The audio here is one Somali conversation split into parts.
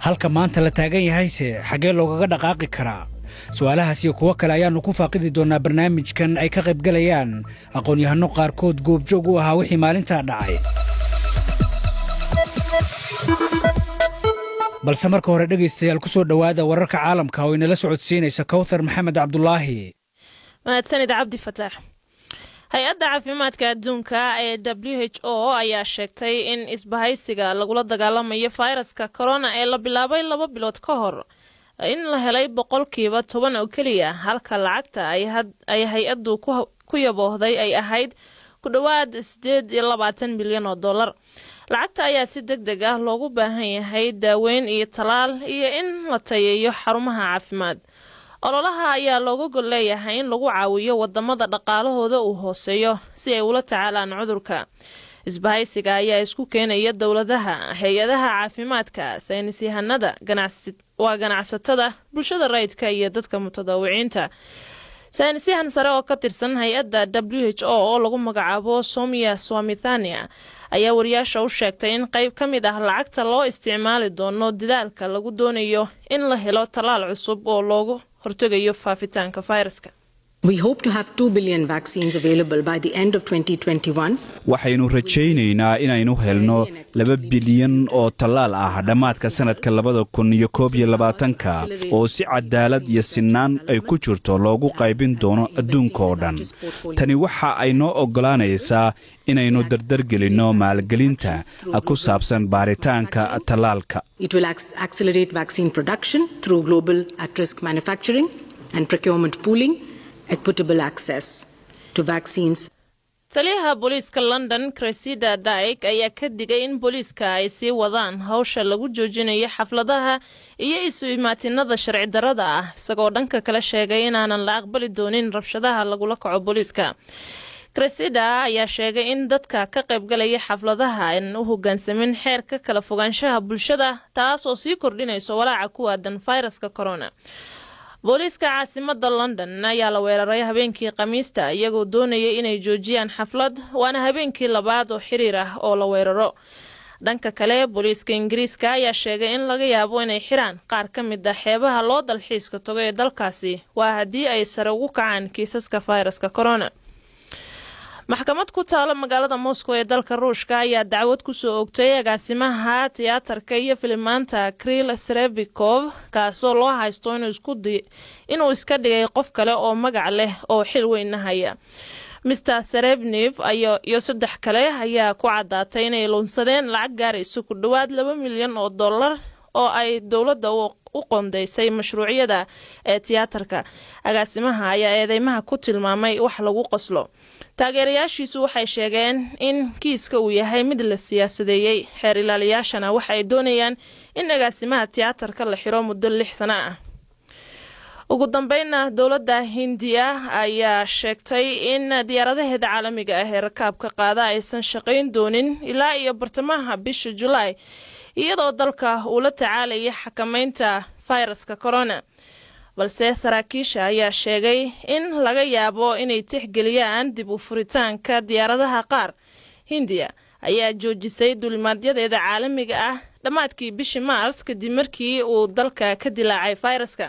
halka maanta la taagan yahayse xagee loogaga dhaqaaqi karaa su'aalahaas iyo kuwa kale ayaanu ku faaqidi doonaa barnaamijkan ay ka qayb galayaan aqoon-yahano qaarkood goobjoog u ahaa wixii maalintaa dhacay balse marka hore dhegaystayaal ku soo dhawaada wararka caalamka oo inala socodsiinaysa Kawthar Maxamed Cabdullaahi mahadsanid Cabdi Fataax hay-adda caafimaadka adduunka ee WHO ayaa sheegtay in isbahaysiga lagula dagaalamayo fayraska corona ee la bilaabay 2 bilood ka hor in la helay 10% oo kaliya halka lacagta ay hay-addu ku yaboohday ay ahayd ku dhawaad 28 milyan oo dollar lacagta ayaa si degdeg ah loogu baahan yahay daaweyn iyo talaal iyo in la tayeeyo xarumaha caafimaad ololaha ayaa looga gol leeyahay in lagu caawiyo wadamada dhaqaalahooda uu hooseeyo si ay ula tacaalaan cudurka isbahaysiga ayaa isku keenaya dawladaha hay'adaha caafimaadka saynisyahanada ganacsatada bulshada rayidka iyo dadka mutadawiciinta saynisyahan sare oo ka tirsan hay'adda WHO oo lagu magacaabo Somia Swaminathan ayaa wariyaasha u sheegtay in qayb ka mid ah lacagta loo isticmaali doono dadaalka lagu doonayo in la helo talaal cusub oo loogu hortagayo faafitaanka fayraska. We hope to have 2 billion vaccines available by the end of 2021. Waxaynu rajaynaynaa inaynu helno 2 bilyan oo talaal ah dhamaadka sanadka 2021 oo si cadaalad iyo sinaan ay ku jirto loogu qaybin doono adduunka oo dhan. Tani waxa ay noo ogolaanaysaa inaynu dardargelino maalgelinta ku saabsan baaritaanka talaalka. It will accelerate vaccine production through global at-risk manufacturing and procurement pooling. Equitable access to vaccines. Taliyaha booliiska London Cressida Dyke ayaa ka digay in booliiska ay sii wadaan hawsha lagu joojinayo xafladaha iyo isu imaatinada sharci darrada ah isagoo dhanka kale sheegay in aanan la aqbali doonin rabshadaha lagula kaco booliiska. Cressida ayaa sheegay in dadka ka qayb galaya xafladaha ay u hoggaansamin xeerka kala fogaanshaha bulshada taas oo sii kordhinayso walaaca ku aadan fayraska corona. booliiska caasimadda London ayaa la weeraray habeenkii Khamiista iyagoo doonayay inay joojiyaan xaflad waana habeenkii labaad oo xiriir ah oo la weeraro dhanka kale booliiska Ingiriiska ayaa sheegay in laga yaabo inay xiraan qaar ka mid ah xeebaha loo dalxiiska tago ee dalkaasi waa haddii ay sare ugu kacaan kiisaska fayraska corona maxkamad ku taala magaalada Moscow ee dalka Ruushka ayaa dacwad ku soo oogtay agaasimaha tiyaatarka iyo filimaanta Kirill Serebryakov kaasoo loo haysto inuu iska dhigay qof kale oo magac leh oo xil weyn haya Mr. Serebnev iyo 3 kale ayaa ku cadaatay inay lunsadeen lacag gaarayso ku dhawaad 2 milyan oo dollar oo ay dawladda u qoondeysay mashruuciyada ee tiyaatarka agaasimaha ayaa eedeymaha ku tilmaamay wax lagu qoslo taageerayaashiisu waxay sheegeen in kiiska uu yahay mid la siyaasadeeyay xeer ilaaliyaashana waxay doonayaan in agaasimaha tiyaatarka la xiro muddo 6 sano ah ugu dambeynna dawladda Hindiya ayaa sheegtay in diyaaradaheeda caalamiga ah ee rakaabka qaada aysan shaqayn doonin ilaa iyo bartamaha bisha July iyadoo dalka uu la tacaalaya xakamaynta fayraska corona balse saraakiisha ayaa sheegay in laga yaabo inay tixgeliyaan dib u furitaanka diyaaradaha qaar Hindiya ayaa joojisay duulimaadyadeeda caalamiga ah dhamaadkii bishii Maars kadib markii uu dalka ka dilaacay fayraska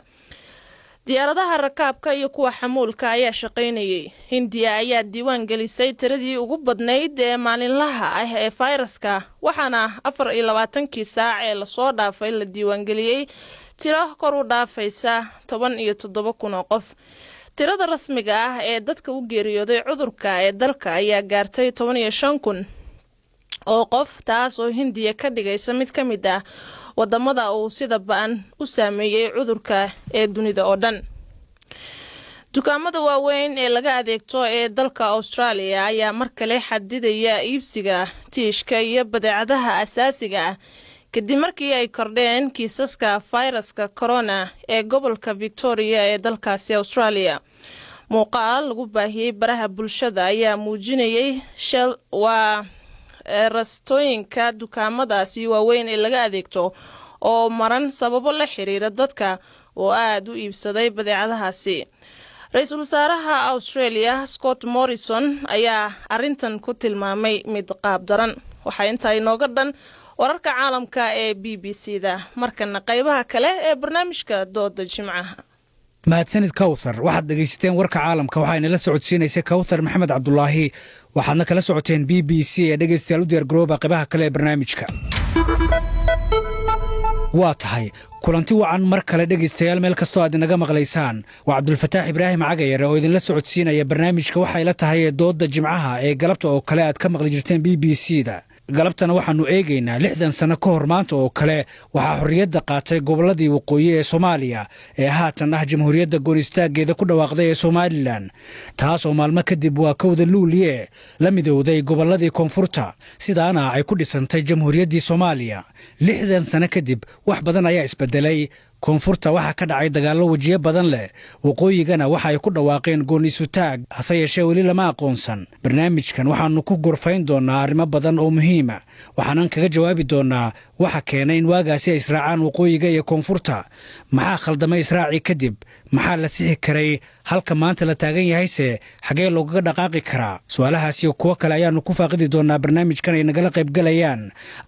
diyaaradaha rakaabka iyo kuwa xamuulka ayaa shaqaynayay Hindiya ayaa diiwaan gelisay tiradii ugu badnayd ee maalinlaha ah ee fayraska waxaana 24 saac ee la soo dhaafay la diiwaan geliyay tiro kor u dhaafaysa 17,000 oo qof tirada rasmiga ah ee dadka u geeriyooday cudurka ee dalka ayaa gaartay 15,000 oo qof taas oo Hindiya ka dhigaysa mid ka mid ah wadamada uu sida baan u saameeyay cudurka ee dunida oo dhan dukaamada waaweyn ee laga adeegto ee dalka Australia ayaa mar kale xadidaya iibsiga tiishka iyo badeecadaha asaasiga ah kadib markii ay kordheen kiisaska fayraska corona ee gobolka Victoria ee dalkaasi Australia muuqaal lagu baahiyay baraha bulshada ayaa muujinayay rastooyinka dukaamadaasi waaweyn ee laga adeegto oo maran sababo la xiriira dadka oo aad u iibsaday badeecadahaasi Ra'iisul Wasaaraha Australia Scott Morrison ayaa arintan ku tilmaamay mid qaab daran waxa inta inooga dhan wararka caalamka ee BBC-da markana qaybaha kale ee barnaamijka dooda jimcaha. mahadsanid Kawthar, waxaad dhageysateen warka caalamka waxayna la socodsiinaysay Kawthar Maxamed Cabdullaahi, waxaadna kala socoteen BBC ee dhageystayaal u diyaar garooba qaybaha kale ee barnaamijka. waa tahay kulanti wacan mar kale dhageystayaal meel kastoo aad inaga maqlaysaan. waa Cabdulfataax Ibraahim Cagayare oo idinla socodsiinaya barnaamijka waxay la tahay dooda jimcaha ee galabta oo kale aad ka maqli jirteen BBC-da. galabtana waxaanu eegaynaa 60 sano ka hor maanta oo kale waxaa xorriyadda qaatay gobolladii waqooyi ee Soomaaliya ee haatan ah jamhuuriyadda goonistaaggeeda ku dhawaaqday ee Somaliland, taas oo maalmo kadib waa kowda Luuliye la midowday gobolladii koonfurta sidaana ay ku dhisantay jamhuuriyaddii Soomaaliya. 60 sano kadib wax badan ayaa isbedelay. koonfurta waxaa ka dhacay dagaallo wajiyo badan leh, waqooyigana waxa ay ku dhawaaqeen gooniisutaag, hase yeeshee weli lama aqoonsan. barnaamijkan waxaanu ku gorfayn doonaa arrimo badan oo muhiima, waxaanan kaga jawaabi doonaa waxa keenay in waagaasi ay israacaan waqooyiga iyo koonfurta, maxaa khaldamay israaci kadib, maxaa la sixi karay, halka maanta la taagan yahayse xagee loogaga dhaqaaqi karaa. su'aalahaas iyo kuwo kale ayaanu ku faaqidi doonaa barnaamijkan ay nagala qaybgalayaan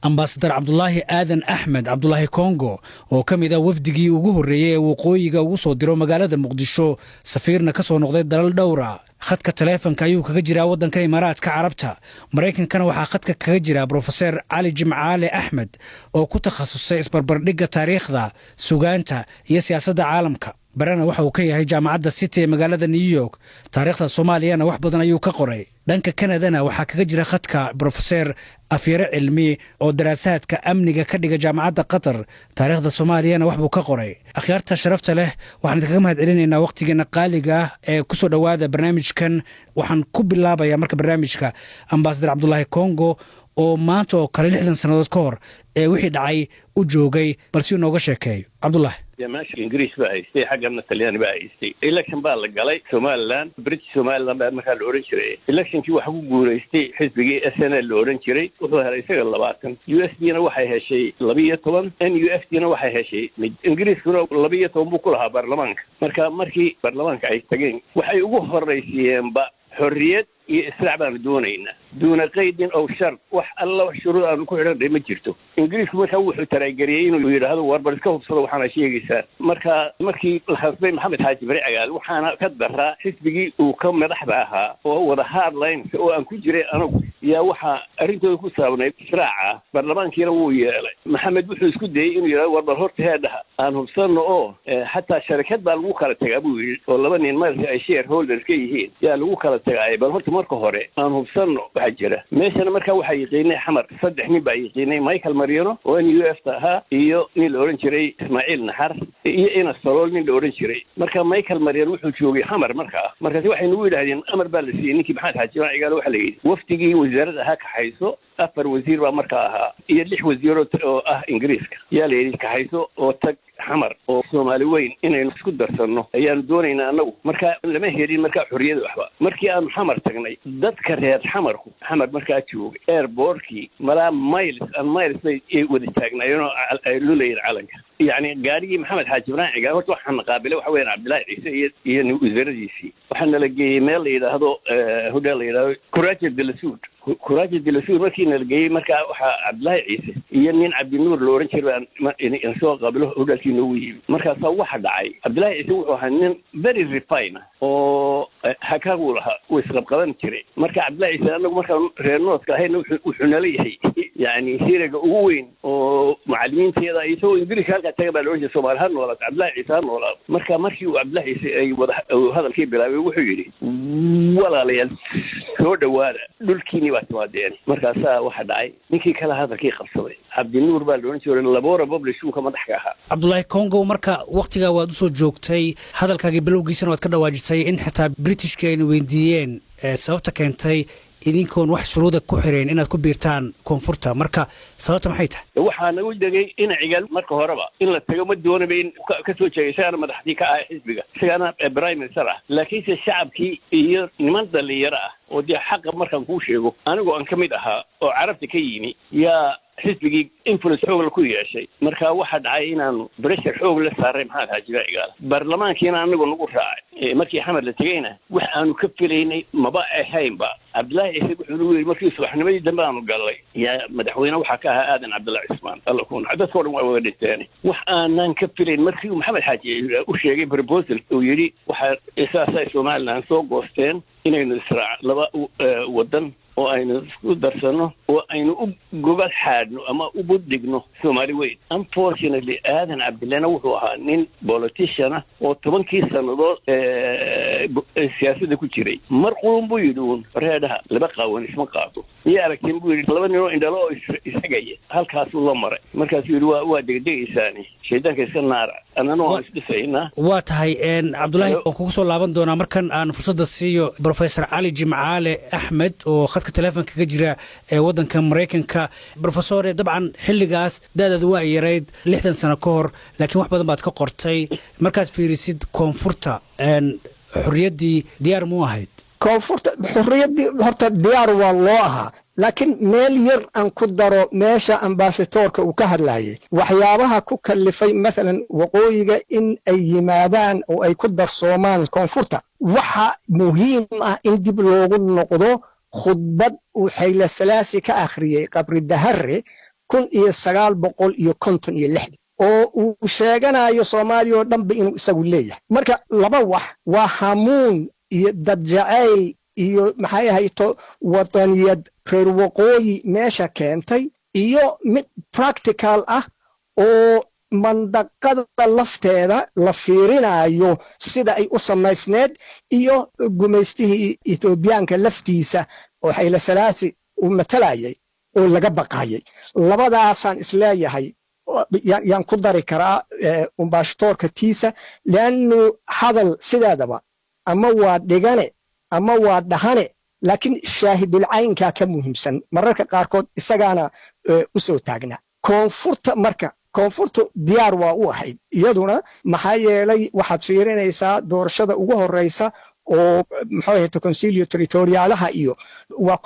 ambaasadar Cabdulaahi Aadan Axmed Cabdulaahi Kongo oo ka mid ah wafdigii ugu horeeyay ee waqooyiga ugu soo diro magaalada Muqdisho, safiirna ka soo noqday dalal dhowra. khadka taleefanka ayuu kaga jiraa waddanka Imaaraadka Carabta. Mareykankana waxaa khadka kaga jira Professor Ali Jimcaale Axmed oo ku takhasusay isbarbardhigga taariikhda, sugaanta iyo siyaasadda caalamka. barana waxa uu ka yahay jaamacadda City ee magaalada New York. taariikhda Soomaaliyana wax badan ayuu ka qoray. dhanka Kanadana waxaa kaga jira khadka Professor Afyare Cilmi oo daraasaadka amniga ka dhiga jaamacadda Qatar. taariikhda Soomaaliyana wax buu ka qoray. akhyaarta sharafta leh waxaan kaga mahadcelinaynaa waqtigeena qaaliga ah ee ku soo dhawaada barnaamijkan. waxaan ku bilaabayaa marka barnaamijka ambaasadar Cabdulaahi Kongo oo maanta oo kale 60 sanadood ka hor ee wixii dhacay u joogay, balse uu nooga sheekeeyo. Cabdulaahi ماشي إنجليز بقى يستي حاجة من الطليان بقى يستي إلكشن بقى اللي جالي سومالان بريتش سومالان بقى مكان الأورنجري إلكشن كي وحقوق جورا يستي حزب جي السنة الأورنجري وهو رئيسه اللباتن US دي نوحي هالشيء لبية طبعا NUF دي نوحي هالشيء إنجليز كنا لبية طبعا بكلها برلمانك مركي برلمانك عايزتين وحيوجوه الرئيسيين بقى حرية إسرع بان دون قيد أو شرط وح الله وشروط أن كل هذا ما جرته إنجليز ما سووا تراجعين ويرى هذا واربر كوب صلوا وحنا شيء جسا مركي الحسبي محمد حاج بريء قال وحنا كدرها حسبي وكم رحبها وهو هذا لاين وأن كل جري أنا يا وحى أريده يكون ساونا إسرع برلمان كيروي محمد بحوس كده إنه يرى واربر هرت هذا أنهم صاروا حتى شركات بالوكالة تجابوي والله بني المال أشياء هولدرز كيهين يا الوكالة تجاي بالهرت marka hore aan hubsano waxa jira meeshana marka waxa yiqiinay xamar saddex nin baa yiqiinay Michael Mariano oo NUF taha iyo nin la oran jiray Ismaaciil Naxar iyo ina Salool nin la oran jiray marka Michael Mariano wuxuu joogay xamar markaas waxay nagu yiraahdeen amar baa la siiyay ninkii maxaad xaajibaan igaalo waxa la yiri waftigii wasaaradda ha ka hayso afar wasiir baa marka ahaa iyo lix wasiir oo ah Ingiriiska yaa la yiri ka hayso oo tag xamar oo Soomaali weyn inaynu isku darsano ayaan doonaynaa anagu marka lama helin marka xorriyada waxba markii aan xamar tagnay dadka reer xamarku xamar marka joogay airportkii mala miles bay wada taagnaayeen ay luleeyeen calanka يعني قاري محمد حاج إبراهيم قال وحنا نقابله وحوين عبد الله عيسى وزيرجيسي وحنا لقي ميل إلى هذا هذا إلى كراجة دلسود كراجة دلسود ما كنا لقي مركا عبد الله عيسى ينين عبد النور لورنشر يعني إنسوا قابله هذا كينوي مركا صوّح دعي عبد الله عيسى وحنين very refined أو حكاولها ويسقط قلنا كري مركا عبد الله عيسى أنا مركا رينوس كهين وحنا ليه يعني سيرة قوين ومعلمين سيرة يسوي إنجليز تجمع الوجه سومال هن ولا عبد الله عيسى ولا مركي وعبد الله عيسى أي وهذا الكيب بلاوي وحيري ولا ليال هو دوار دول كيني واتوادين مركي سا واحد عاي نكى كلا هذا كي خلصوي عبد النور بالونش ولا اللابورة ببل شو كمان ضحكها عبد الله كونغو مركا وقتها وادوسو جوكتي هذا الكاجي بلوغي سنة واتكده واجسي إن حتى بريتش كانوا وينديين سوتا كانتي idinkoon wax shuruuda ku xireen inaad ku biirtaan koonfurta marka sababta maxay tahay waxaan ugu dagay in cigal marka horeba in la tago ma doonaba in ka soo jeeysana madaxdii ka ah xisbiga sigana Prime Minister laakiin shacabkii iyo niman dhalinyaro ah oo dii xaq markan ku sheego anigu aan kamid ahaa oo carabta ka yimi yaa xisbigii influence xoog la ku yeeshay marka waxa dhacay inaanu pressure xoog la saaray maxaa haajiba igaal baarlamaankiina anagu nagu raacay markii xamar la tagayna wax aanu ka filaynay maba ahaynba Abdullahi Isaaq wuxuu yiri markii subaxnimadii dambe aanu galay yaa madaxweyne waxa ka ahaa aadan Abdullahi Ismaan Allah ku nacdad koodan waa wada dhigteen wax aanan ka filayn markii maxamed xaaji u sheegay proposal uu yiri waxa isaasay Soomaaliland soo goosteen inaynu israac laba wadan oo aynu isku darsano oo aynu u gobol xaadno ama u buddigno Soomaali weyn unfortunately aadan Abdullahi wuxuu ahaa nin politician oo 10 sanadood siyaasadda ku jiray mar qulun buu yidhi reedaha laba qaawan isma qaato iyo aragtiin buu yidhi laba nin oo indhalo oo isagaya halkaas uu la maray markaas yidhi waa degdegaysaani shaydaanka iska naara annana waan isdhisaynaa waa tahay Cabdullaahi oo kugu soo laaban doonaa markan aan fursadda siiyo Professor Ali Jimcaale Axmed oo khadka telefoonka ka jira ee waddanka Mareykanka Professor dabcan xilligaas daadadu waa yarayd 60 sano ka hor laakiin wax badan baad ka qortay markaad fiirisid koonfurta xorriyaddii diyaar mu ahayd koonfurta xorriyaddii horta diyaar waa loo ahaa laakiin meel yar aan ku daro meesha ambassadorka uu ka hadlayay waxyaabaha ku kalifay مثلا waqooyiga in ay yimaadaan oo ay ku darsoomaan koonfurta waxa muhiim ah in dib loogu noqdo khudbad uu Hayle Selassie ka akhriyay qabri Dahare 1956 oo uu sheeganayo Soomaaliya oo dhanba inuu isagu leeyahay marka laba wax waa hamuun iyo dad jacayl iyo maxay ahayto wadaniyad reer waqooyi meesha keentay iyo mid practical ah oo mandaqada lafteeda la fiirinayo sida ay u samaysneed iyo gumaystihii Ethioopiyaanka laftiisa oo Hayle Selassie uu matalayay oo laga baqayay labadaasaan isleeyahay yaan ku dari karaa ambassadorka tiisa laanu hadal sidaadaba ama waa dhigane ama waa dhahane laakiin shaahidul caynka ka muhiimsan mararka qaarkood isagaana u soo taagna koonfurta diyaar waa u ahayd iyaduna maxaa yeelay waxaad fiirinaysaa doorashada ugu horeysa oo maxay ahayd concilio territorialaha iyo waa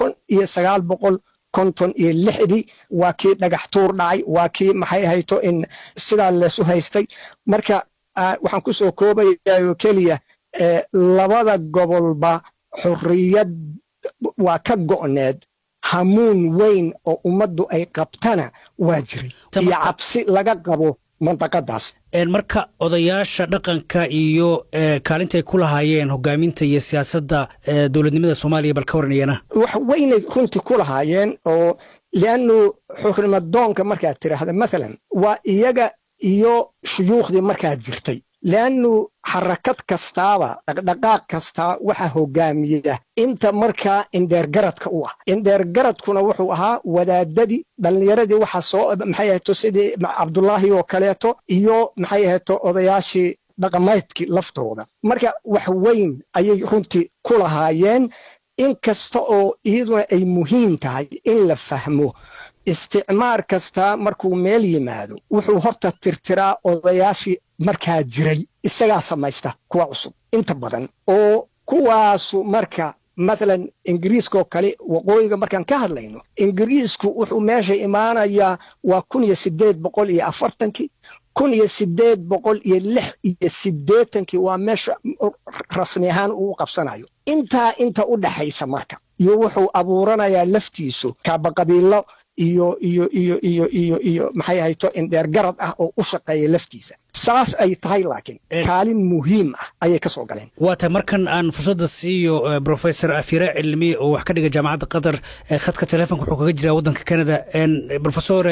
1956 waa kii dhagax tuur dhacay waa kii maxay ahayd in sidaa la soo haystay marka waxaan ku soo koobayaa kaliya labada gobolba xorriyad waa ka go'need hamuun weyn oo ummaddu ay qabtana waa jiray iyo cabsi laga qabo mandaqadaas marka odayaasha dhaqanka iyo kaalinta ay ku lahaayeen hogaaminta iyo siyaasadda dawladnimada Soomaaliya bal ka waranayana wax weyn ay runtii ku lahaayeen oo laanu xukrimadoonka marka tiraahdo مثلا waa iyaga iyo shuyuukhdi marka jirtay laanu xarakad kastaaba dhaqdhaqaaq kasta waxa hogaamiya inta marka indeergaradka u ah indeergaradkuna wuxuu ahaa wadaadadii dhalinyaradii waxa soo maxay ahayd sidii Cabdullaahi oo kaleeto iyo maxay ahayd odayaashii dhaqameedkii laftooda marka wax weyn ayay runtii ku lahaayeen in kasta oo iyaduna ay muhiim tahay in la fahmo isticmaar kasta markuu meel yimaado wuxuu horta tirtiraa odayaashii markaa jiray isagaa samaysta kuwa cusub inta badan oo kuwaasu marka مثلا ingiriiska kale waqooyiga markaan ka hadlayno ingiriisku wuxuu meesha imaanayaa waa 1840 1886 waa meesha rasmi ahaan uu qabsanayo inta u dhaxaysa marka iyo wuxuu abuuranayaa laftiisu kaaba qabiilo iyo maxay ahayto indheer garad ah oo u shaqeeya laftiisa saas ay tahay laakiin kaalin muhiim ah ayay ka soo galeen waata markan aan fursadda siiyo Professor Afira Cilmi oo wax ka dhiga jaamacadda Qatar khadka telefoonka wuxuu kaga jiraa waddanka Canada Professor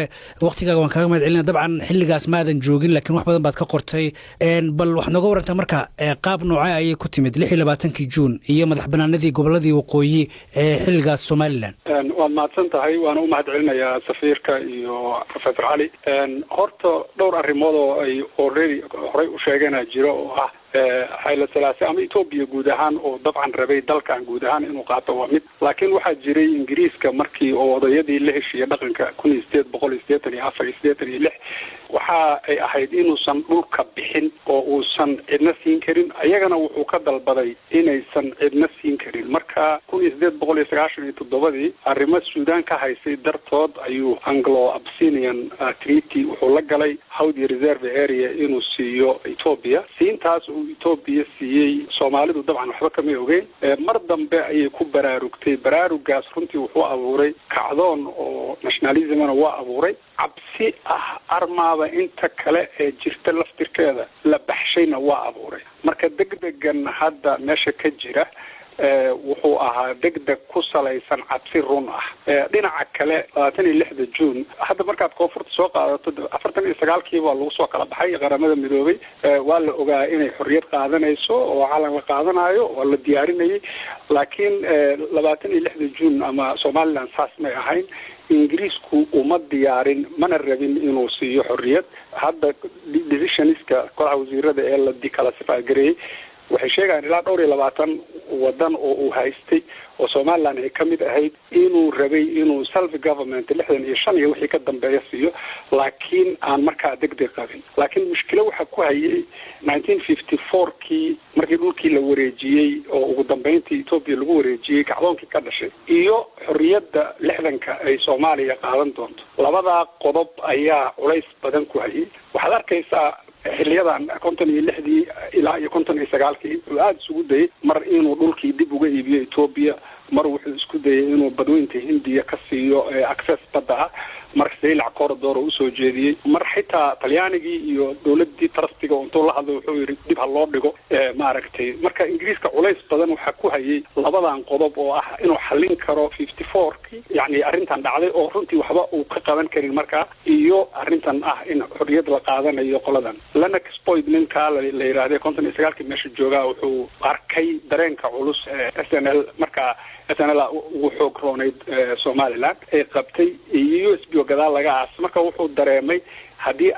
waqtigaaga waan kaaga mahadcelinaa dabcan xilligaas maadan joogin laakiin wax badan baad ka qortay bal wax nooga warantaa marka qaab noocay ayay ku timid 26 Juun iyo madaxbanaanadii goboladii waqooyi xilligaas Somaliland waad mahadsan tahay waan u mahadcelinayaa safiirka iyo Professor Ali horta dhowr arrimood oo ay horey u sheegana jiro oo ah Haile Selassie ama Ethiopia guud ahaan oo dabcan rabay dalkan guud ahaan inuu qaato waa mid laakiin waxaa jiray Ingiriiska markii oo odayadii la heshiiyay dhaqanka 1884 waxa ay ahayd inuusan dhulka bixin oo uusan cidna siin karin ayagana wuxuu ka dalbaday inaysan cidna siin karin marka 1897 arrimo Suudaan ka haysay dartood ayuu Anglo-Abyssinian Treaty wuxuu la galay Howdy Reserve Area inuu siiyo Ethiopia siintaas uu Ethiopia siiyay Soomaalidu dabcan waxba kama ogeyn mar dambe ayay ku baraarugtay baraarugaas runtii wuxuu abuuray kacdoon oo nationalismna waa abuuray cabsi armaaba inta kale ee jirta laftirkeeda la baxshayna waa abuuray marka degdegan hadda meesha ka jira wuxuu ahaa degdeg ku salaysan cabsi run ah dhinaca kale 26 June hadda markaad koonfurta soo qaadato 49 baa lagu soo kala baxay qaramada midoobay waa la ogaa inay xorriyad qaadanayso oo calan la qaadanayo oo la diyaarinayay laakiin 26 June ama Somaliland saas may ahayn Ingiriisku uma diyaarin mana rabin inuu siiyo xorriyad hadda divisioniska kooxda wasiirada ee la declassify gareeyay waxay sheegayaan ilaa 22 wadan oo uu haystay oo Somaliland ay kamid ahayd inuu rabay inuu self government 65 iyo wixii ka dambeeya siiyo laakiin aan markaa degdeg qabin laakiin mushkilo waxa ku hayay 1954kii markii dhulkii la wareejiyay oo ugu dambeyntii Ethiopia lagu wareejiyay kacdoonkii ka dhashay iyo xorriyadda 60ka ay Soomaaliya qaadan doonto labada qodob ayaa culays badan ku hayay waxaad arkaysaa xiliyadan 56 ilaa 59 uu aad isugu dayay mar inuu dhulkii dib uga iibiyo Ethiopia mar wuxuu isku dayay inuu badweynta Hindiya ka siiyo access badda mar saylac corridor u soo jeediyay mar xitaa Talyaanigii iyo dawladii trustiga intuu la hadlo wuxuu yiri dib ha loo dhigo maaragtay marka Ingiriiska culays badan waxa ku hayay labadan qodob oo ah inuu xallin karo 54kii yani arrintan dhacday oo runtii waxba uu ka qaban karin marka iyo arrintan ah in xorriyad la qaadanayo qoladan Lennox Boyd ninka la yiraahdo 59kii meesha jooga wuxuu arkay dareenka culus SNL marka SNL uu xoog roonayd Somaliland ay qabtay USB gadaal laga aas marka wuxuu dareemay hadii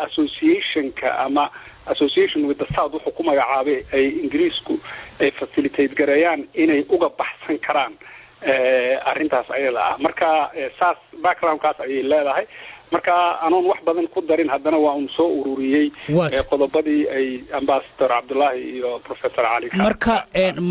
association with the South wuxuu ku magacaabay ay Ingiriisku ay facilitate gareeyaan inay uga baxsan karaan arrintaas ayada marka saas backgroundkaas ay leedahay marka anoon wax badan ku darin haddana waa soo ururiyay qodobadii ay ambassador Cabdullaahi iyo professor Ali marka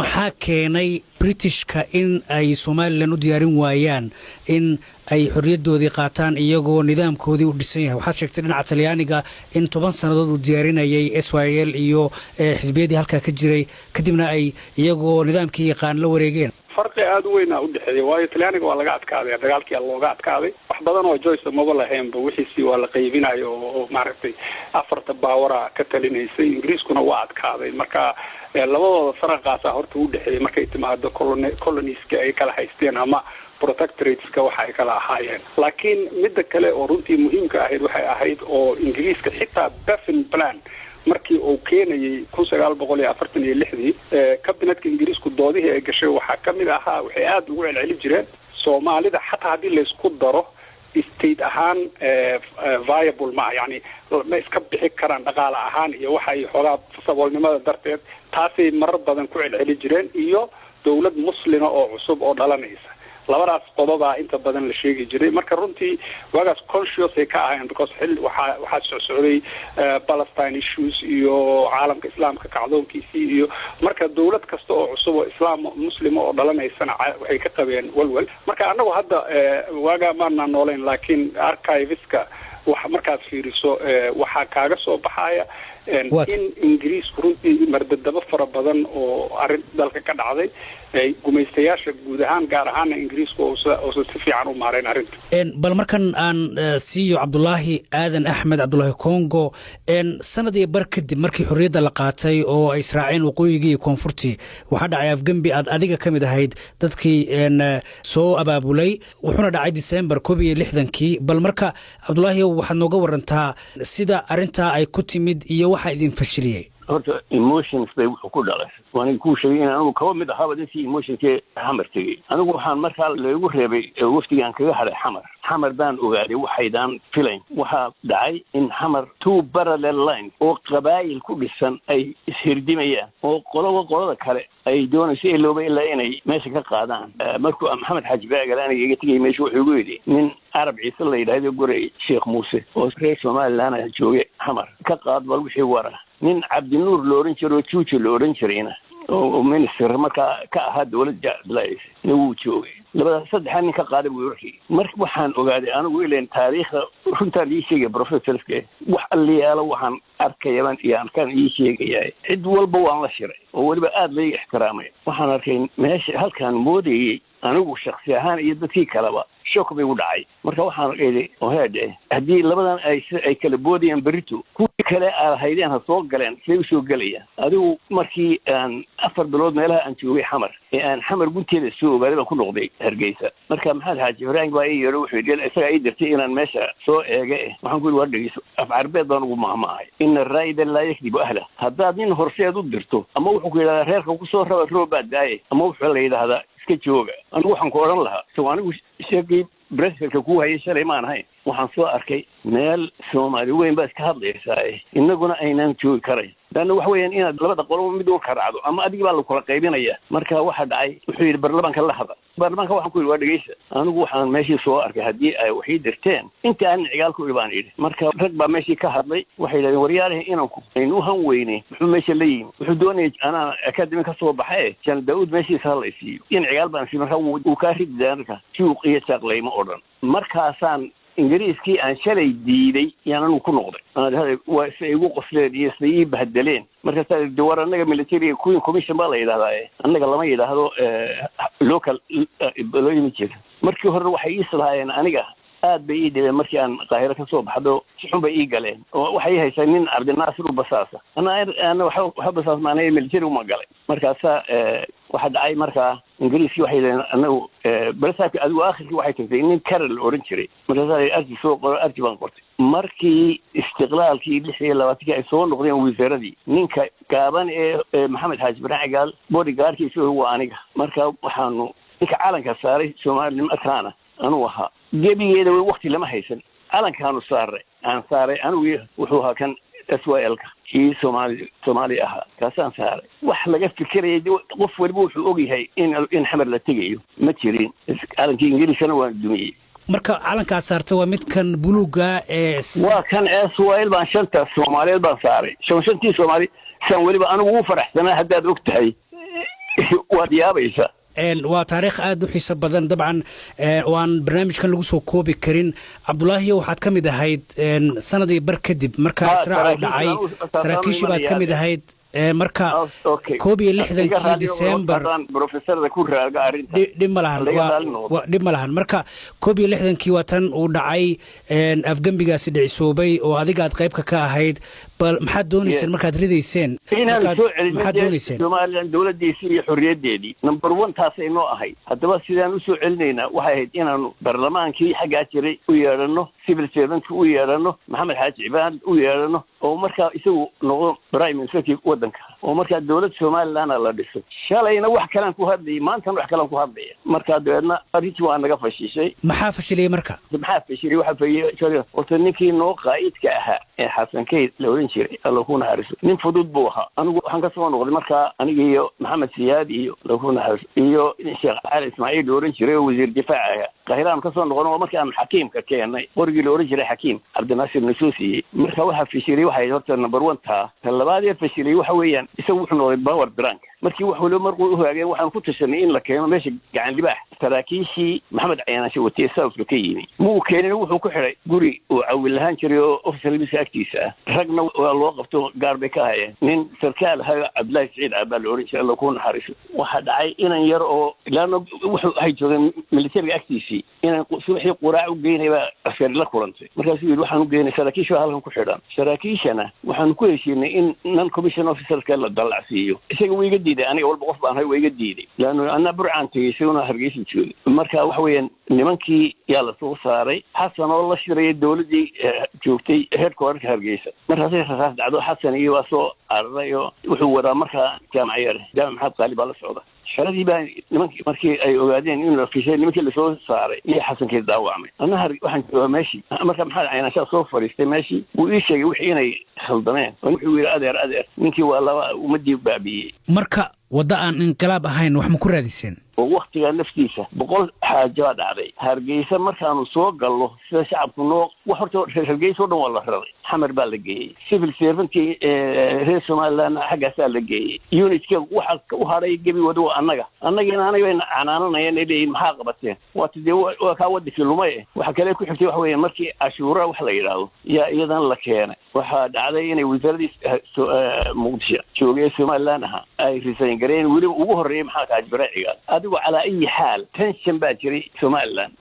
maxaa keenay Britishka in ay Somaliland u diyaarin waayaan in ay xorriyadoodii qaataan iyagoo nidaamkoodii u dhisan yahay waxaad sheegtay dhinaca Talyaaniga in 10 sanadood uu diyaarinayay SYL iyo xisbiyadii halka ka jiray kadibna ay iyagoo nidaamkii yaqaan la wareegeen farqi aad u weyn u dhaxeeyay waayo Talyaaniga waa laga adkaaday dagaalkii looga adkaaday wax badan oo Joyce ma lahaynba wixii waa la qaybinayo oo maaragtay afarta baawara ka talinaysay Ingiriiskuna waa adkaaday marka labadooda farqaas horta u dhaxeeyay markay timaado colonies-ka ay kala haysteen ama protectorates-ka waxa ay kala ahaayeen laakiin midda kale oo runtii muhiimka ahayd waxay ahayd oo Ingiriiska xitaa Baffin Plan markii uu keenayay 1946 kabinetka Ingiriisku doodihii ay gashay waxa kamid ahaa waxay aad ugu celceli jireen Soomaalida xataa hadii la isku daro state ahaan viable ma yani ma iska bixi karaan dhaqaale ahaan iyo waxa ay xogaa saboolnimada darteed taasay marar badan ku celceli jireen iyo dawlad muslima oo cusub oo dhalanaysa labadaas qodoba inta badan la sheegi jiray marka runtii wagaas conscious ay ka ahayn because waxa socday Palestine issues iyo caalamka islaamka kacdoonkiisii iyo marka dawlad kasta oo cusub oo islaam muslima oo dhalaneysana waxay ka qabeen walwal marka anagu hadda waga ma nooleen laakiin archiveska waxa markaas fiiriso waxa kaaga soo baxaya in Ingiriisku runtii mardadaba fara badan oo arrin dalka ka dhacday ay gumaystayaasha guud ahaan gaar ahaan Ingiriisku oo si fiican u maareen arrinta bal markan aan siiyo Cabdullaahi Aadan Axmed Cabdullaahi Congo sanadii bar kadib markii xorriyadda la qaatay oo ay israaceen waqooyiga iyo koonfurtii waxa dhacay Afgambi aad adiga kamid ahayd dadkii soo abaabulay wuxuuna dhacay December 61kii bal marka Cabdullaahi waxaad nooga warantaa sida arrinta ay ku timid iyo waxa idin fashiliyay horta emotions bay wuxuu ku dhalay waan ku sheegay in anigu kaba mid ahaa dadkii emotionkee xamar tegey anigu waxaan markaa lagu reebay waftigaan kaga hadhay xamar baan ogaaday waxaydaan filayn waxaa dhacay in xamar two parallel lines oo qabaa'il ku dhisan ay ishirdimayaan oo qolada kale ay doonayso ilooba ilaa inay meesha ka qaadaan markuu maxamed xaaji baagal aniga iga tegay meesha wuxuu igu yidhi nin carab ciise la yidhaahdo goray sheekh muuse oo reer somaliland jooge xamar ka qaad bal wixii wara nin cabdinuur la odhan jiro oo juujo la odhan jirayna oo minister markaa ka ahaa dowladda abdulays wuu joogay labada saddex nin ka qaaday buu yiri marka waxaan ogaaday anigu ileen taariikhda runtaan ii sheegay professorske wax aliyaalo waxaan arkayaan iyaan kan ii sheegayay cid walba waan la shiray oo waliba aad la ixtiraamay waxaan arkay meesha halkaan moodayay anigu shakhsi ahaan iyo dadkii kaleba shock bay u dhacay marka waxaan eeday oo heede haddii labadan ay kala boodayaan berito kuwii kale ahaydeen ha soo galeen siday usoo gelayaan adigu markii aan 4 bilood meelaha aan joogay xamar ee aan xamar gunteeda soo ogaaday baan ku noqday hargeysa marka maxamed xaaji ibraahim baa ii yeedhay wuxuu yidhi isagaa ii dirtay inaan meesha soo eege waxaan ku yidhi waa dhegeyso af carbeed baan ugu mahmahay ina raa'ida laa yakdibu ahla haddaad nin horseed u dirto ama wuxuu ku yidhahdaa reerka kusoo raba roob baa daaye ama wuxuu la yidhaahdaa iska jooga anigu waxaan ku odhan lahaa so anigu sheegay brexit-ka ku hayay shalay maan ahayn waxaan soo arkay meel Soomaali weyn baa iska hadlaysaa innaguna aynaan joogi karayn dan wax weeyaan inaad labada qolo mid u karacdo ama adiga baa la kala qaybinaya marka waxa dhacay wuxuu yiri baarlamaanka la hadal baarlamaanka waxaan ku yiri waa dhageysa anigu waxaan meeshii soo arkay hadii ay waxay dirteen inta aan cigaalku ibaan yiri marka rag baa meeshii ka hadlay waxay leeyihiin waryaaraha inanku aynu han weyne wuxuu meesha leeyihiin wuxuu doonayay ana academy ka soo baxay jan daawud meeshii salaysiyo in cigaal baan si marka uu ka riddaanka suuq iyo shaqlaymo oo dhan markaasaan ingiriiskii aan shalay diiday yaanan ku noqday waa isay ugu qosleen iyo isay bahdeleen marka dawar anaga military queen commission baa la yiraahdaa anaga lama yiraahdo local employment markii hore waxay islaayeen aniga aad bay ii dhibeen markii aan qaahiro ka soo baxdo si xun bay ii galeen oo waxay haysaa nin Cabdinaasir u basaasa ana waxa basaas maanay military uma galay markaasa waxa dhacay markaa ingiriiskii waxay leeyihiin anagu barasaabka adigu aakhirkii waxay tagtay nin Carol oran jiray markaasa arji soo qoro arji baan qortay markii istiqlaalkii 26 ay soo noqdeen wasaaradii ninka gaaban ee maxamed xaaji ibraahim gaal bodyguardkiisa waa aniga marka waxaanu ninka caalanka saaray Soomaaliya markaana anu waxa gebigeeda waqti lama haysan calankaanu saaray anigu wuxuu ahaa kan SYL-ka kii Soomaali ahaa kaasaan saaray wax laga fikirayay qof walba wuxuu og yahay in xamar la tegayo ma jirin calankii ingiriiskana waa dumiyay marka calanka saarta waa mid kan buluuga ee waa kan SYL baan shanta Soomaaliyeed baan saaray shantii Soomaali san waliba anigu u faraxsanaa haddaad og tahay waad yaabaysaa waa taariikh aad u xiiso badan dabcan waan barnaamijkan lagu soo koobi karin Cabdullaahi waxaad kamid ahayd sanadii bar kadib marka Israa'iil dhacay saraakiishii baad kamid ahayd marka 61 December professorada ku raaga arinta dhib ma lahan marka 61 watan uu dhacay afgambigaasi dhicisoobay oo adiga aad qayb ka ahayd bal maxaad doonayseen markaad ridayseen maxaad doonayseen Soomaaliland dawladdiisa iyo xorriyadeedii number 1 taas ay noo ahayd haddaba sidaan u soo celinaynaa waxay ahayd inaanu barlamaankii xagga jiray u yeerano civil servant u yeerano maxamed xaaji ibraahim u yeerano oo marka isagu noqdo prime minister wadanka oo marka dawladda Soomaaliland la dhiso shalayna wax kale ku hadlay maanta wax kale ku hadlay marka dawladna arintii waa naga fashishay maxaa fashilay marka waxa fayay oo ninkii noo qaa'idka ahaa ee Xasan Keyd la oran jiray Allahuna hariso nin fudud buu ahaa anigu waxaan ka soo noqday marka aniga iyo Maxamed Siyaad iyo Allahuna hariso iyo Sheekh Ali Ismaaciil oran jiray wasiir difaaca qaahiraan ka soo noqday markii aan xakiimka keenay qorgii la oran jiray xakiim Cabdinaasir Nusuusi marka waxa fashilay waxay horta number 1 taa labaad fashilay waxa weeyaan isagu wuxuu noqday power drunk markii wax waliba markuu u hogaagay waxaan ku tashanay in la keeno meesha gacan libaax saraakiishii Maxamed Caynaashe watay South ka yimi muu keenin wuxuu ku xiray guri oo cawil lahaan jiray oo officer agtiisa ragna waa loo qabto gaarbe ka hayeen nin sarkaal ahaa Cabdullaahi Saciid Abal orange Allah ku naxariiso waxa dhacay inan yar oo ilaano wuxuu hay joogay military agtiisa habeenkii inaan subaxii quraac u geynayba askari la kulantay markaasuu yidhi waxaan u geynay saraakiisha halkan ku xidhan saraakiishana waxaanu ku heshiinay in non commission officerska la dallacsiiyo isaga waa iga diiday aniga walba qof baan hay waa iga diiday laannu anna burcaan tegey isaguna hargeysa joogay marka waxa weeyaan nimankii yaa la soo saaray xasan oo la shirayay dowladdii joogtay headquarterka hargeysa markaasay rasaas dhacdo xasan iyo waa soo araray oo wuxuu wadaa markaa jaamac maxamed qaali baa la socda shaladii baa nimankii markii ay ogaadeen in la fishay nimankii lasoo saaray iyo xasankii daawacmay anna waxaan joogaa meeshii marka maxamed caynashaa soo fadhiistay meeshii wuu ii sheegay wixii inay khaldameen wuxuu yidhi adeer ninkii waa laba ummadii baabiiyey marka wadda aan inqilaab ahayn wax ma ku raadiseen oo waktigaa naftiisa 100 xaajo dhacday hargeysa markaanu soo gallo sida shacabku noo wax horta hargeysa oo dhan waa la raray xamar baa la geeyey civil servantkii reer Somaliland xaggaasaa la geeyey unitka waxa u haray gebi wado annagina bayna canaananayeen leeyihiin maxaa qabateen waa tidii waa ka wadikii lumay waxa kale ku xigtay wax weeyaan markii cashuura wax la yiraahdo iyadan la keenay waxa dhacday inay wasaaradii muqdisho joogay Somaliland ay risayn gareen waliba ugu horeeyay maxaa ka ajbaraciga adigu ala ay xaal tension baa jiray Somaliland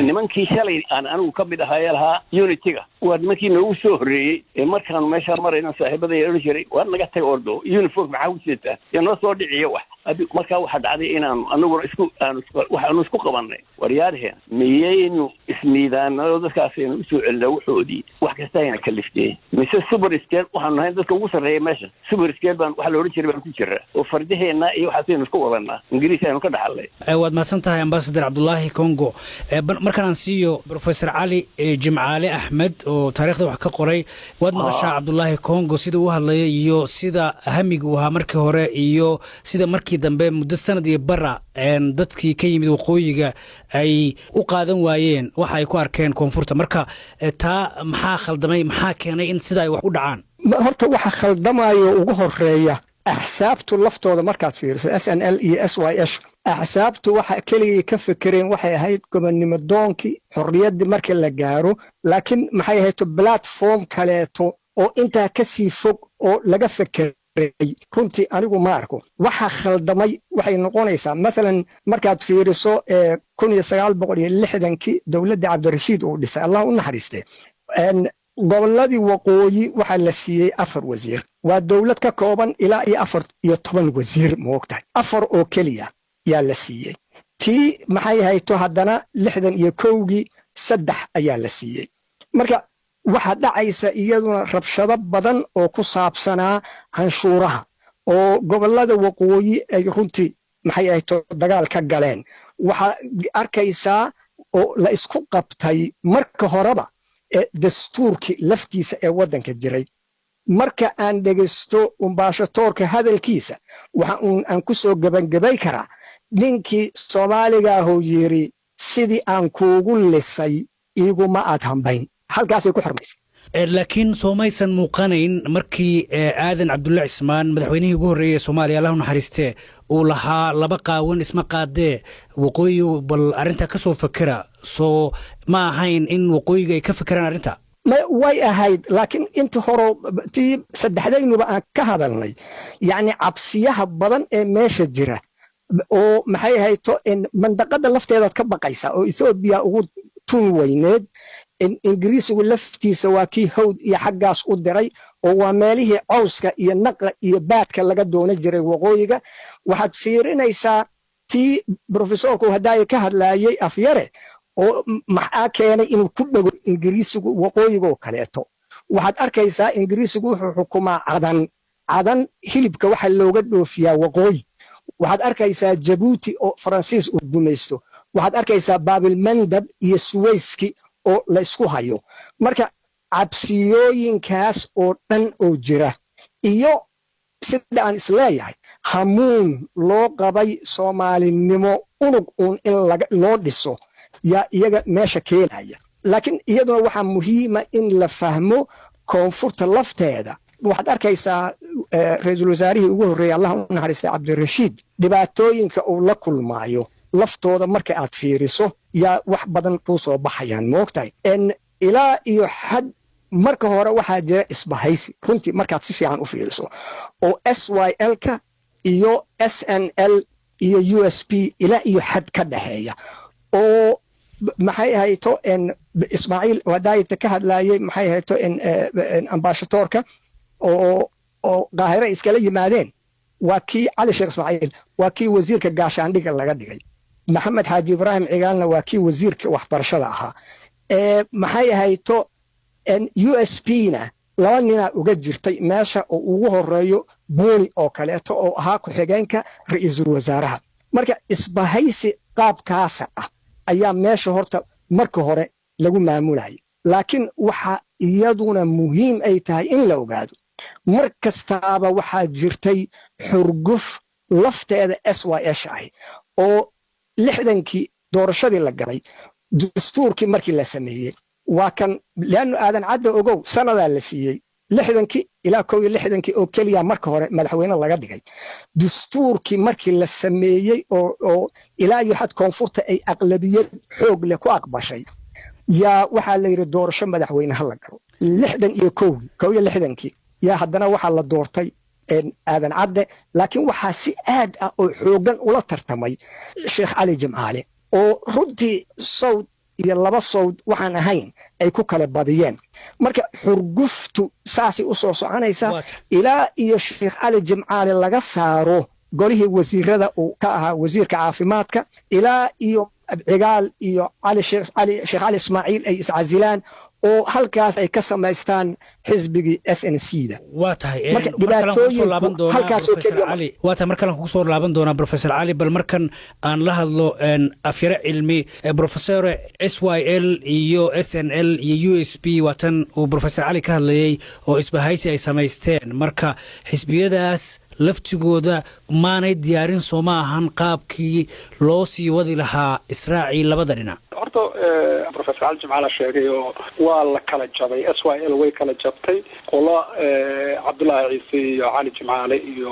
nimankii shalay anigu ka mid ahaa unitiga waa nimankii noogu soo horeeyay markaan meesha marayna saaxiibada ay jiray waa naga tag ordo uniform maxaa u sitaa noo soo dhiciyo wax marka waxa dhacday inaan anagu waxaanu isku qabanay waryaarheen miyaynu ismiidaanado dadkaasaynu u soo celina wuxoodii wax kasta ayna kaliftay mise super scale waxaanu nahay dadka ugu sarreeya meesha super scale baan waxa la oran jiray baan ku jiraa oo fardaheena iyo waxaasaynu isku wadanaa ingiriis aynu ka dhaxalay waad maasan tahay ambassador Cabdullaahi Kongo markaan siiyo professor Ali Jimcaale Ahmed oo taariikhda wax ka qoray waad maqashaa Cabdullaahi Kongo sida uu hadlayay iyo sida hamiga uu ahaa markii hore iyo sida markii dambe muddo sanad iyo bara dadkii ka yimid waqooyiga ay u qaadan waayeen waxa ay ku arkeen koonfurta marka taa maxaa khaldamay maxaa keenay in sida ay wax u dhacaan horta waxa khaldamayo ugu horeeya axsaabtu laftooda markaad fiiriso SNL iyo SYS axsaabtu waxa kaliya ka fikireen waxay ahayd gobonnimo doonkii xorriyadda marka la gaaro laakiin maxay ahayd platform kaleeto oo inta ka sii fog oo laga fikir runtii anigu ma arko waxa khaldamay waxay noqonaysaa mesela markaad fiiriso 1960kii dawladda Cabdirashiid uu dhisay Allah u naxariistay gobolladii waqooyi waxa la siiyay 4 wasiir waa dawlad ka kooban ilaa iyo 14 wasiir moogtahay 4 oo kaliya yaa la siiyay tii maxay hayto haddana 61kii 3 ayaa la siiyay marka waxa dhacaysa iyaduna rabshado badan oo ku saabsanaa canshuuraha oo gobolada waqooyi ay runtii maxay hayto dagaal ka galeen waxa arkaysaa oo la isku qabtay marka horeba dastuurkii laftiisa ee wadanka jiray marka aan dhageysto umbaashatoorka hadalkiisa waxa aan ku soo gabagabay karaa ninkii Soomaaliga ahoo yiri sidii aan kuugu lisay iguma aad hambayn halkaasay ku xirmaysay laakiin Soomaysan muuqanayn markii aadan Cabdullaahi Ismaan madaxweynihii ugu horeeyay Soomaaliya Allah u naxariistee uu lahaa laba qaawan isma qaadee waqooyi bal arinta ka soo fakira soo ma ahayn in waqooyiga ay ka fikiraan arinta way ahayd laakiin inta hore tii saddexdaynuba aan ka hadalnay yani cabsiyaha badan ee meesha jira oo maxay hayto in mandaqada lafteeda ka baqaysa oo Ethiopia ugu tun weyneed ingiriisigu laftiisa waa kii hawd iyo xaggaas u diray oo waa meelihii cawska iyo naqa iyo baadka laga doona jiray waqooyiga waxaad fiirinaysaa tii professorku hadaay ka hadlaayay afyare oo maxaa keenay inuu ku dhago ingiriisigu waqooyiga kaleeto waxaad arkaysaa ingiriisigu wuxuu xukumaa cadan hilibka waxa looga dhoofiyaa waqooyi waxaad arkaysaa Djibouti oo Faransiis u gumaysto waxaad arkaysaa Baabil Mandab iyo Suwayski oo la isku hayo marka cabsiyooyinkaas oo dhan oo jira iyo sida aan isleeyahay hamuun loo qabay Soomaalinimo unug in loo dhiso yaa iyaga meesha keenaya laakiin iyaduna waxa muhiima in la fahmo koonfurta lafteeda waxaad arkaysaa ra'iisul wasaarihii ugu horeeyay Allah u naxariistay Cabdirashiid dhibaatooyinka uu la kulmaayo laftooda marka aad fiiriso yaa wax badan ku soo baxayaan moogtahay in ilaa iyo xad marka hore waxa jira isbahaysi runtii markaad si fiican u fiiriso oo SYL-ka iyo SNL iyo USP ilaa iyo xad ka dhaxeeya oo maxay ahayto ismaaciil wadaayta ka hadlaayay maxay ahayto ambassadorka oo qaahire iskala yimaadeen waa kii cali sheekh ismaaciil waa kii wasiirka gaashaandhiga laga dhigay maxamed xaaji ibraahim cigaalna waa kii wasiirka waxbarashada ahaa maxay ahayto USP na laba nina uga jirtay meesha oo ugu horeeyo booni oo kaleeto oo ahaa ku-xigeenka ra'iisul wasaaraha marka isbahaysi qaabkaas ah ayaa meesha horta marka hore lagu maamulayay laakiin waxa iyaduna muhiim ay tahay in la ogaado mar kastaaba waxaa jirtay xurguf lafteeda SYS ah oo 60kii doorashadii la galay dastuurkii markii la sameeyay waa kan laanu aadan cadda ogow sanadaa la siiyey 60kii ilaa 61kii oo keliya marka hore madaxweyne laga dhigay dastuurkii markii la sameeyey oo ilaa iyo xad koonfurta ay aqlabiyad xoog leh ku aqbashay yaa waxaa la yiri doorasho madaxweyne ha la galo 61kii yaa haddana waxaa la doortay aadan cadde laakiin waxaa si aad ah oo xoogan ula tartamay sheekh cali jimcaale oo runtii sawd iyo laba sawd waxaan ahayn ay ku kala badiyeen marka xurguftu saasi u soo soconaysa ilaa iyo sheekh cali jimcaale laga saaro golihii wasiirada uu ka ahaa wasiirka caafimaadka ilaa iyo cigaal iyo sheekh cali ismaaciil ay iscasilaan oo halkaas ay ka samaystaan xisbigii SNC-da waa tahay markan ku soo laaban doonaa professor cali bal markan aan la hadlo afyare cilmi professor SYL iyo SNL iyo USP watan uu professor cali ka hadlayay oo isbahaysi ay samaysteen marka xisbiyadaas laftigooda maanay diyaarin soo ma ahan qaabkii loo sii wadi lahaa israaciil labada dhinac horta professor cali jimcaale sheegay oo waa la kala jabay SYL way kala jabtay qola cabdullaahi ciise iyo cali jimcaale iyo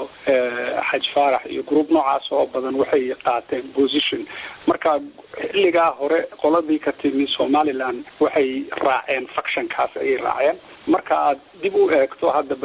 xaj faarax iyo group noocaas oo badan waxay qaateen position marka xilligaa hore qoladii ka timi Somaliland waxay raaceen factionkaas ay raaceen marka aad dib u eegto hadda